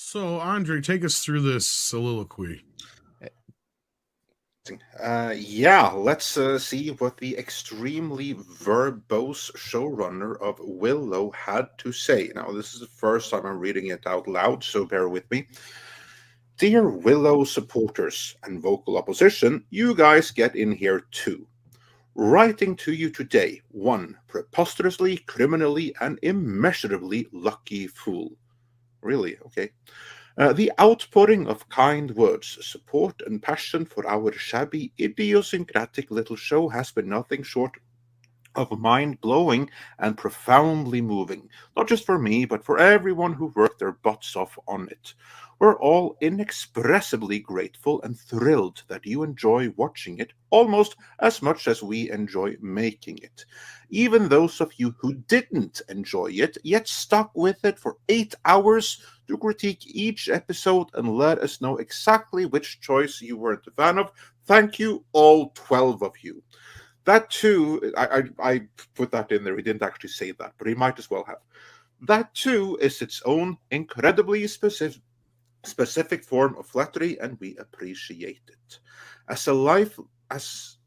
So, Andre, take us through this soliloquy. Let's see what the extremely verbose showrunner of Willow had to say. Now, this is the first time I'm reading it out loud, so bear with me. Dear Willow supporters and vocal opposition, you guys get in here too. Writing to you today, one preposterously, criminally, and immeasurably lucky fool. Really? Okay. The outpouring of kind words, support, and passion for our shabby, idiosyncratic little show has been nothing short of mind-blowing and profoundly moving, not just for me, but for everyone who worked their butts off on it. We're all inexpressibly grateful and thrilled that you enjoy watching it almost as much as we enjoy making it. Even those of you who didn't enjoy it, yet stuck with it for 8 hours to critique each episode and let us know exactly which choice you weren't a fan of, thank you, all 12 of you. That too, I put that in there. He didn't actually say that, but he might as well have. That too is its own incredibly specific form of flattery, and we appreciate it. As a life as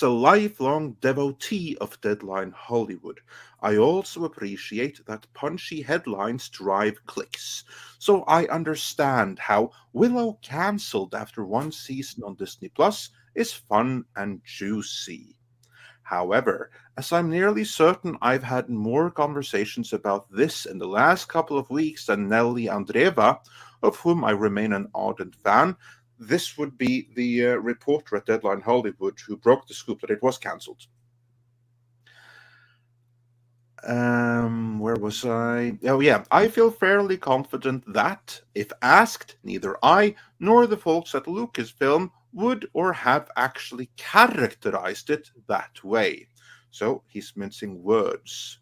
a lifelong devotee of Deadline Hollywood, I also appreciate that punchy headlines drive clicks. So I understand how Willow cancelled after one season on Disney Plus is fun and juicy. However, as I'm nearly certain I've had more conversations about this in the last couple of weeks than Nelly Andreeva, of whom I remain an ardent fan, this would be the reporter at Deadline Hollywood who broke the scoop that it was cancelled. Where was I? Oh, yeah. I feel fairly confident that, if asked, neither I nor the folks at Lucasfilm would or have actually characterized it that way. So he's mincing words.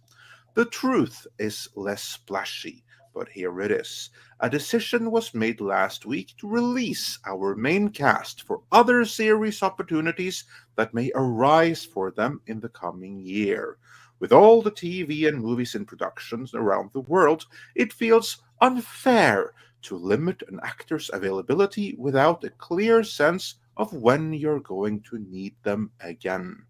The truth is less splashy, but here it is. A decision was made last week to release our main cast for other series opportunities that may arise for them in the coming year. With all the TV and movies in productions around the world, it feels unfair to limit an actor's availability without a clear sense of when you're going to need them again.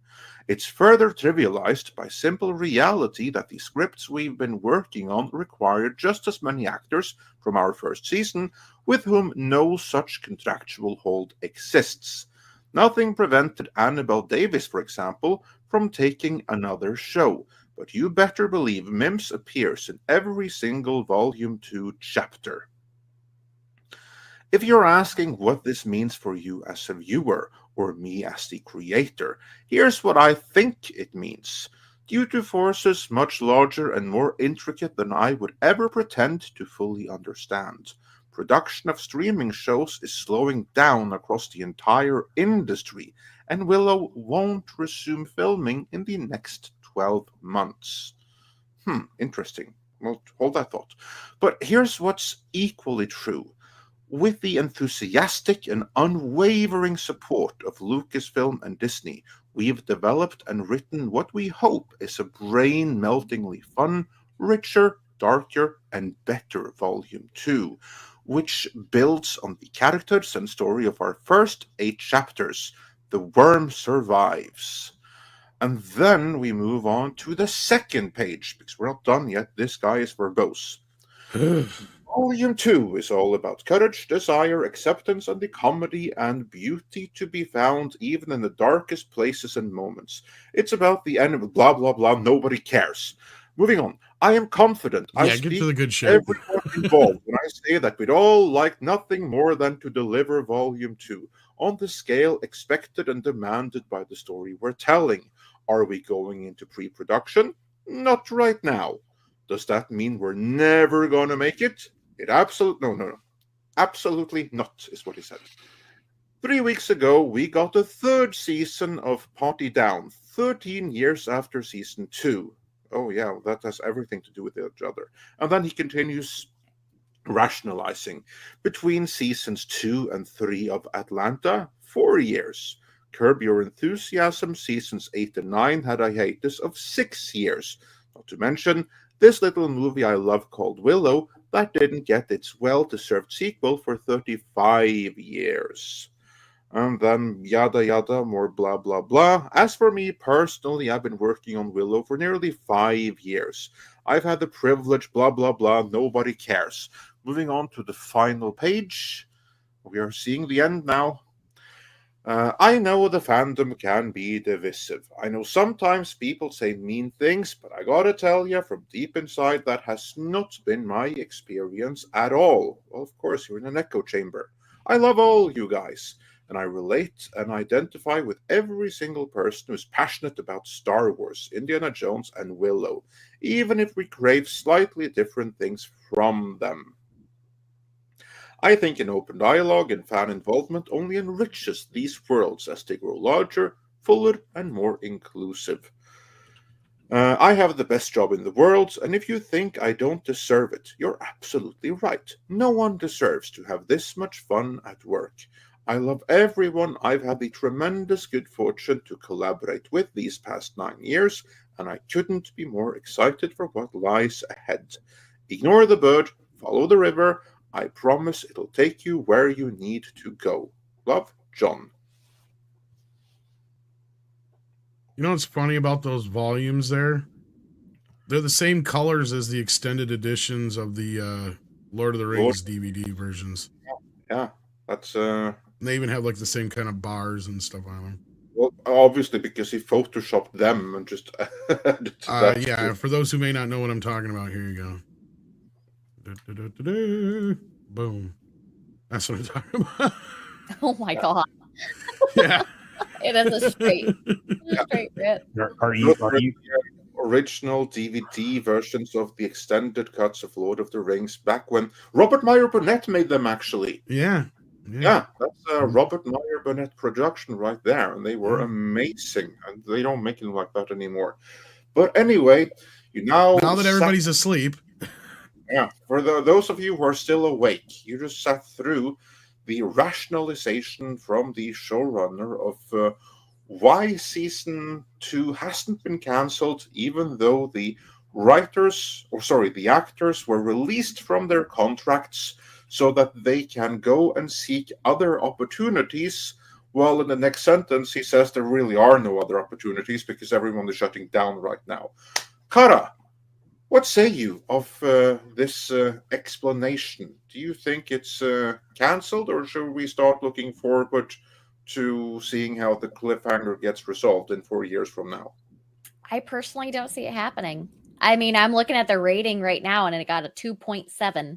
It's further trivialized by simple reality that the scripts we've been working on require just as many actors from our first season, with whom no such contractual hold exists. Nothing prevented Annabelle Davis, for example, from taking another show, but you better believe Mims appears in every single Volume 2 chapter. If you're asking what this means for you as a viewer or me as the creator, here's what I think it means. Due to forces much larger and more intricate than I would ever pretend to fully understand, production of streaming shows is slowing down across the entire industry, and Willow won't resume filming in the next 12 months. Interesting. Well, hold that thought. But here's what's equally true. With the enthusiastic and unwavering support of Lucasfilm and Disney, we've developed and written what we hope is a brain meltingly fun, richer, darker, and better Volume 2, which builds on the characters and story of our first 8 chapters. The worm survives. And then we move on to the second page, because we're not done yet. This guy is verbose. Volume 2 is all about courage, desire, acceptance, and the comedy and beauty to be found even in the darkest places and moments. It's about the end of blah blah blah, nobody cares. Moving on. I am confident I Yeah, get to speak the good for shit. everyone involved when I say that we'd all like nothing more than to deliver Volume 2 on the scale expected and demanded by the story we're telling. Are we going into pre-production? Not right now. Does that mean we're never going to make it? No. Absolutely not, is what he said. 3 weeks ago, we got the third season of Party Down, 13 years after season 2. Oh, yeah, that has everything to do with each other. And then he continues rationalizing. Between seasons 2 and 3 of Atlanta, 4 years. Curb Your Enthusiasm, seasons 8 and 9 had a hiatus of 6 years. Not to mention, this little movie I love called Willow that didn't get its well-deserved sequel for 35 years. And then yada yada, more blah blah blah. As for me personally, I've been working on Willow for nearly 5 years. I've had the privilege, blah blah blah, nobody cares. Moving on to the final page. We are seeing the end now. I know the fandom can be divisive. I know sometimes people say mean things, but I gotta tell you, from deep inside, that has not been my experience at all. Well, of course, you're in an echo chamber. I love all you guys, and I relate and identify with every single person who's passionate about Star Wars, Indiana Jones, and Willow, even if we crave slightly different things from them. I think an open dialogue and fan involvement only enriches these worlds as they grow larger, fuller, and more inclusive. I have the best job in the world, and if you think I don't deserve it, you're absolutely right. No one deserves to have this much fun at work. I love everyone I've had the tremendous good fortune to collaborate with these past 9 years, and I couldn't be more excited for what lies ahead. Ignore the bird, follow the river. I promise it'll take you where you need to go. Love, John. You know what's funny about those volumes there? They're the same colors as the extended editions of the Lord of the Rings DVD versions. Yeah, that's They even have like the same kind of bars and stuff on them. well, obviously because he photoshopped them and just yeah, for those who may not know what I'm talking about, here you go. Boom. That's what I'm talking about. Oh my god. Yeah. It is a straight rip. Are you original DVD versions of the extended cuts of Lord of the Rings back when Robert Meyer Burnett made them, actually. Yeah. Yeah, that's a Robert Meyer Burnett production right there, and they were amazing, and they don't make them like that anymore. But anyway, now that everybody's asleep. Yeah, for those of you who are still awake, you just sat through the rationalization from the showrunner of why season 2 hasn't been cancelled, even though the actors were released from their contracts so that they can go and seek other opportunities. Well, in the next sentence, he says there really are no other opportunities because everyone is shutting down right now. Kara, what say you of this explanation? Do you think it's cancelled, or should we start looking forward to seeing how the cliffhanger gets resolved in 4 years from now? I personally don't see it happening. I mean, I'm looking at the rating right now, and it got a 2.7.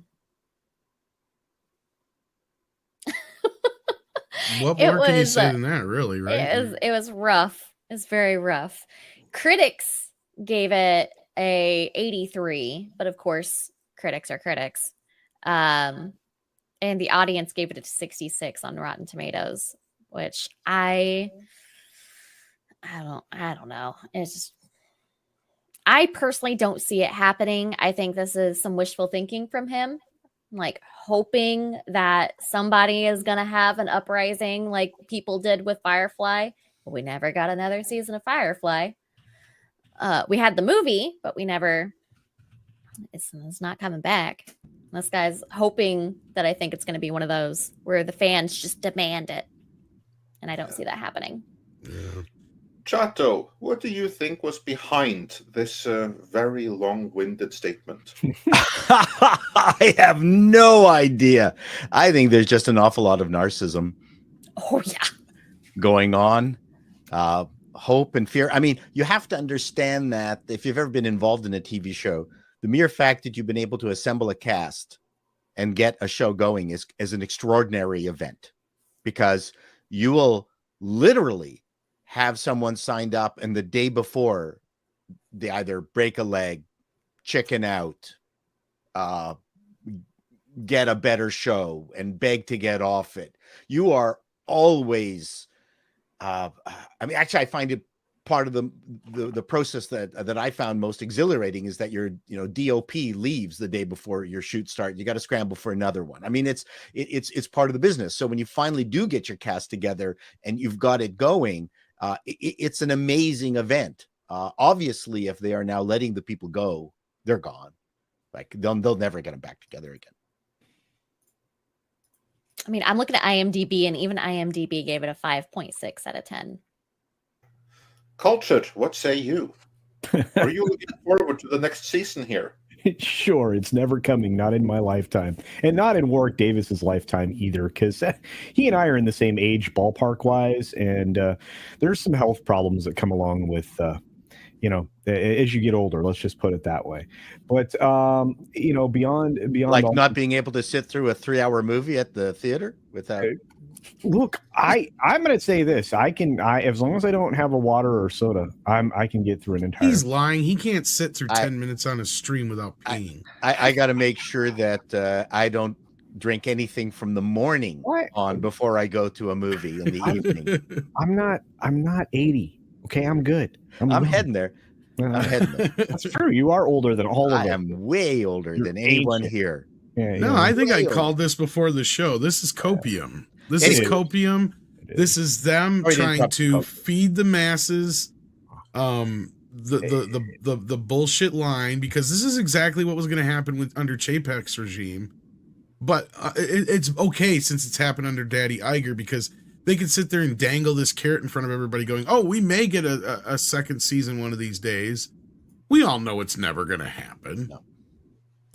What more can you say than that, really, right? It was rough. It's very rough. Critics gave it a 83, but of course, critics are critics. And the audience gave it a 66 on Rotten Tomatoes, which I don't know. It's just, I personally don't see it happening. I think this is some wishful thinking from him, like hoping that somebody is going to have an uprising like people did with Firefly. But we never got another season of Firefly. We had the movie, but we never, it's not coming back. This guy's hoping that I think it's going to be one of those where the fans just demand it. And I don't see that happening. Yeah. Chato, what do you think was behind this very long-winded statement? I have no idea. I think there's just an awful lot of narcissism going on. Hope and fear. I mean, you have to understand that if you've ever been involved in a TV show, the mere fact that you've been able to assemble a cast and get a show going is an extraordinary event, because you will literally have someone signed up and the day before they either break a leg, chicken out, get a better show and beg to get off it. You are always I mean, actually, I find it part of the process that I found most exhilarating is that your DOP leaves the day before your shoot starts. You got to scramble for another one. I mean, it's part of the business. So when you finally do get your cast together and you've got it going, it's an amazing event. Obviously, if they are now letting the people go, they're gone. Like they'll never get them back together again. I mean, I'm looking at IMDb, and even IMDb gave it a 5.6 out of 10. Cultured, what say you? Are you looking forward to the next season here? Sure, it's never coming, not in my lifetime, and not in Warwick Davis's lifetime either, because he and I are in the same age ballpark wise, and there's some health problems that come along with as you get older. Let's just put it that way. But beyond Like all, not being able to sit through a 3-hour movie at the theater without. Look, I'm going to say this. I as long as I don't have a water or soda, I can get through an entire. He's lying. He can't sit through 10 minutes on a stream without peeing. I got to make sure that I don't drink anything from the morning on before I go to a movie in the evening. I'm not 80. Okay, I'm good. I'm heading there. That's true. You are older than all of us. I am way older than anyone here. Yeah, I think I called this before the show. This is copium. This is copium. This is them trying to feed the masses the bullshit line, because this is exactly what was going to happen under Chapek's regime. But it's okay since it's happened under Daddy Iger, because they could sit there and dangle this carrot in front of everybody going, oh, we may get a second season one of these days. We all know it's never going to happen. No.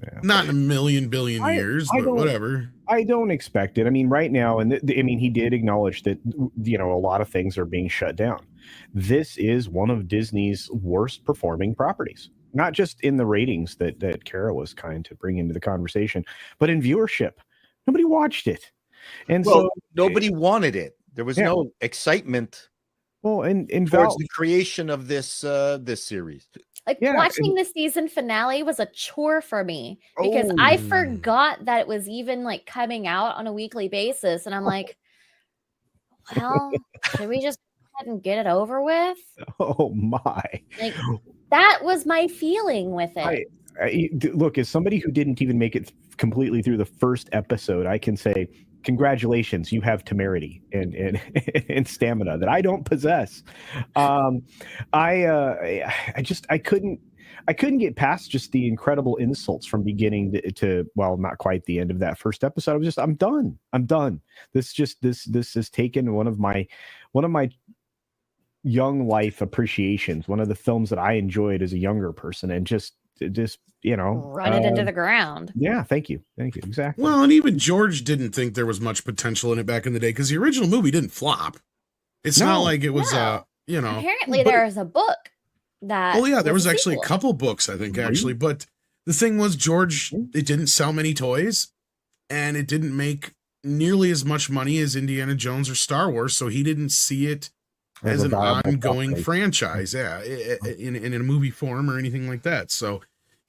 Yeah. Not in a million billion years, but whatever. I don't expect it. I mean, right now, and he did acknowledge that, a lot of things are being shut down. This is one of Disney's worst performing properties, not just in the ratings that Kara was kind to bring into the conversation, but in viewership. Nobody watched it. And so nobody wanted it. There was no excitement. Well, and towards the creation of this series. Watching the season finale was a chore for me, because I forgot that it was even coming out on a weekly basis, and I'm like, well, should we just go ahead and get it over with? Oh my! That was my feeling with it. Look, as somebody who didn't even make it completely through the first episode, I can say, congratulations, you have temerity and stamina that I don't possess. I couldn't get past just the incredible insults from beginning to well, not quite the end of that first episode. I'm done. This has taken one of my young life appreciations, one of the films that I enjoyed as a younger person, and just run it into the ground. Yeah, thank you exactly. Well, and even George didn't think there was much potential in it back in the day, because the original movie didn't flop. It's not like it was apparently there is a book that there was actually a couple books, I think, actually, but the thing was, George, it didn't sell many toys, and it didn't make nearly as much money as Indiana Jones or Star Wars, so he didn't see it as an ongoing franchise, in a movie form or anything like that. So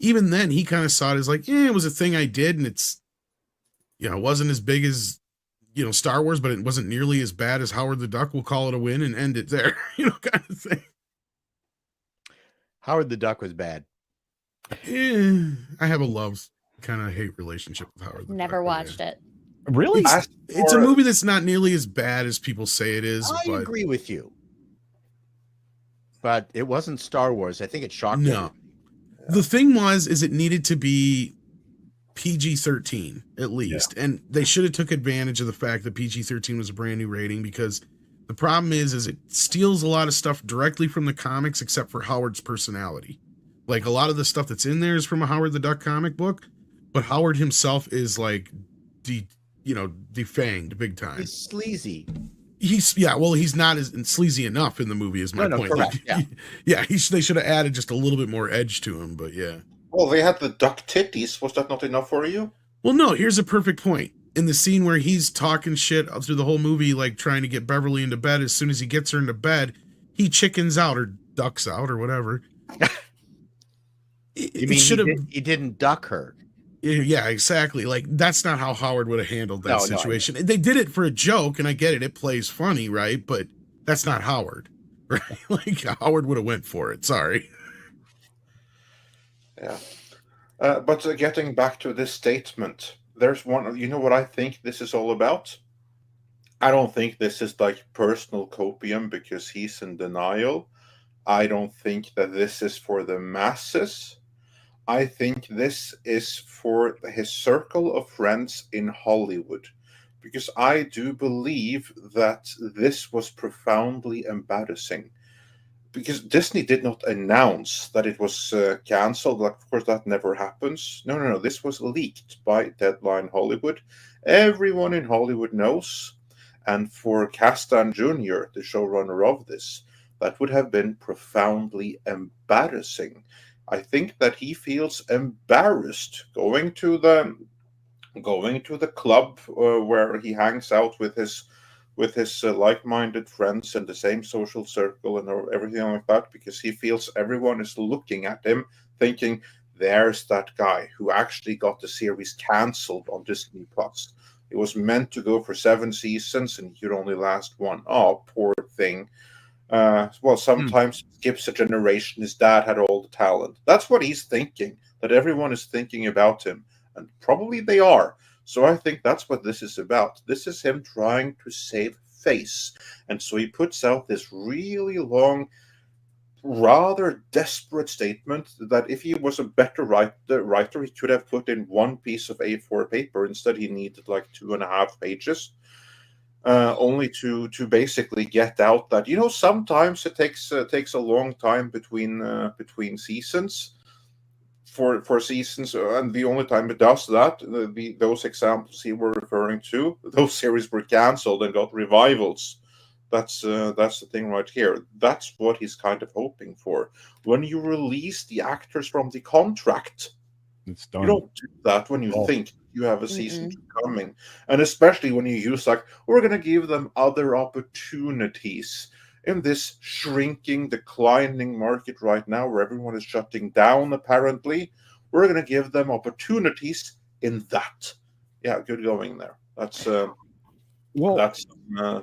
even then, he kind of saw it as it was a thing I did, and it's, it wasn't as big as, Star Wars, but it wasn't nearly as bad as Howard the Duck. We'll call it a win and end it there, kind of thing. Howard the Duck was bad. I have a love kind of hate relationship with Howard the Duck. Never watched it. Really? It's a movie that's not nearly as bad as people say it is. I agree with you. But it wasn't Star Wars. I think it shocked me. No. The thing is it needed to be PG-13 at least. Yeah. And they should have took advantage of the fact that PG-13 was a brand new rating, because the problem is it steals a lot of stuff directly from the comics, except for Howard's personality. A lot of the stuff that's in there is from a Howard the Duck comic book, but Howard himself is defanged big time. He's sleazy. He's not as sleazy enough in the movie, is my point. Correct. They should have added just a little bit more edge to him, but yeah. Well, they had the duck titties. Was that not enough for you? Well, no, here's a perfect point. In the scene where he's talking shit through the whole movie, trying to get Beverly into bed, as soon as he gets her into bed, he chickens out or ducks out or whatever. You mean he didn't duck her? Yeah, exactly. That's not how Howard would have handled that situation. They did it for a joke, and I get it. It plays funny, right? But that's not Howard, right? Howard would have went for it. Sorry. Yeah. But getting back to this statement, there's one, what I think this is all about? I don't think this is personal copium because he's in denial. I don't think that this is for the masses. I think this is for his circle of friends in Hollywood, because I do believe that this was profoundly embarrassing. Because Disney did not announce that it was canceled. Like, of course, that never happens. No. This was leaked by Deadline Hollywood. Everyone in Hollywood knows. And for Kasdan Jr., the showrunner of this, that would have been profoundly embarrassing. I think that he feels embarrassed going to the club where he hangs out with his like-minded friends in the same social circle and everything like that, because he feels everyone is looking at him thinking, there's that guy who actually got the series canceled on Disney Plus. It was meant to go for 7 seasons and he could only last 1. Oh, poor thing. Well, sometimes it skips a generation. His dad had all the talent. That's what he's thinking, that everyone is thinking about him. And probably they are. So I think that's what this is about. This is him trying to save face. And so he puts out this really long, rather desperate statement that if he was a better writer, he could have put in 1 piece of A4 paper. Instead, he needed like 2.5 pages. Only to basically get out that, sometimes it takes a long time between seasons for seasons, and the only time it does that, those examples he were referring to, those series were canceled and got revivals. That's the thing right here. That's what he's kind of hoping for. When you release the actors from the contract, It's done. you don't do that when you think you have a season 2 coming. And especially when you use we're going to give them other opportunities in this shrinking, declining market right now where everyone is shutting down, apparently. We're going to give them opportunities in that. Yeah, good going there. That's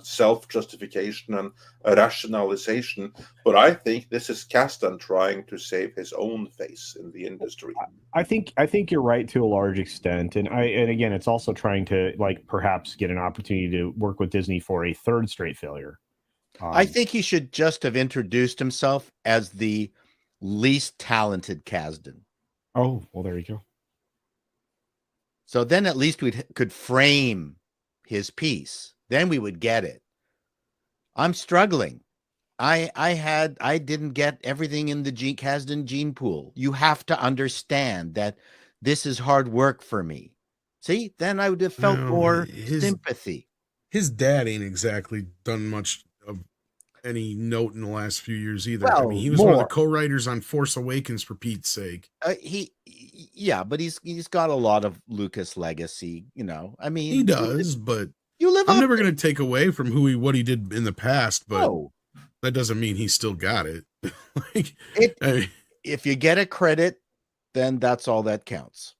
self-justification and rationalization. But I think this is Kasdan trying to save his own face in the industry. I think you're right to a large extent, and again, it's also trying to perhaps get an opportunity to work with Disney for a 3rd straight failure. I think he should just have introduced himself as the least talented Kasdan. Oh, well, there you go. So then at least we could frame his piece. Then we would get it. I'm struggling. I didn't get everything in the Kasdan gene pool. You have to understand that this is hard work for me. See, then I would have felt more sympathy. His dad ain't exactly done much of any note in the last few years either. Well, I mean, he was one of the co-writers on Force Awakens, for Pete's sake. But he's got a lot of Lucas legacy, I mean, he does, but I'm never going to take away from what he did in the past, but no. That doesn't mean he's still got it. If you get a credit, then that's all that counts.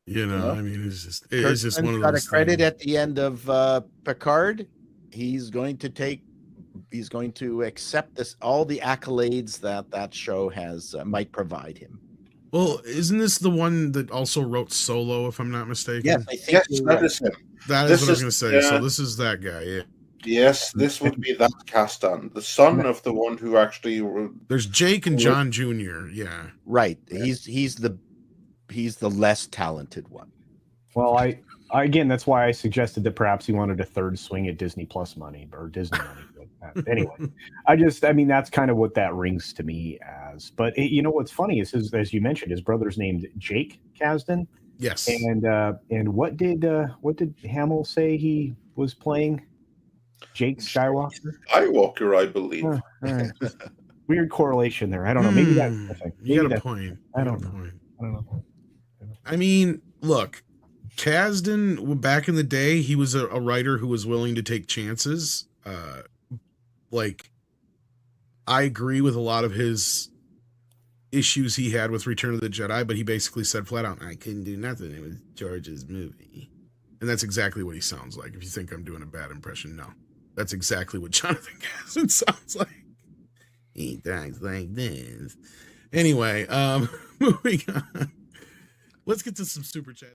I mean, it's just one of got those a credit things. at the end of Picard. He's going to accept all the accolades that show might provide him. Well, isn't this the one that also wrote Solo, if I'm not mistaken? Yes, I think that is him. That is what I was going to say. So this is that guy, yeah. Yes, this would be that Kasdan, the son of the one who actually. There's Jake and John Jr. Yeah, right. Yeah. He's the less talented one. Well, I again, that's why I suggested that perhaps he wanted a 3rd swing at Disney Plus money or Disney money. But anyway, I mean, that's kind of what that rings to me as. But what's funny is, as you mentioned, his brother's named Jake Kasdan. Yes. And what did Hamill say he was playing? Jake Skywalker? Skywalker, I believe. Right. Weird correlation there. I don't know. Maybe that's the thing. You got a point. I don't know. I mean, look, Kasdan, back in the day, he was a writer who was willing to take chances. I agree with a lot of his issues he had with Return of the Jedi, but he basically said flat out, I couldn't do nothing. It was George's movie. And that's exactly what he sounds like. If you think I'm doing a bad impression, no. That's exactly what Jonathan Kasdan sounds like. He talks like this. Anyway, moving on. Let's get to some super chat.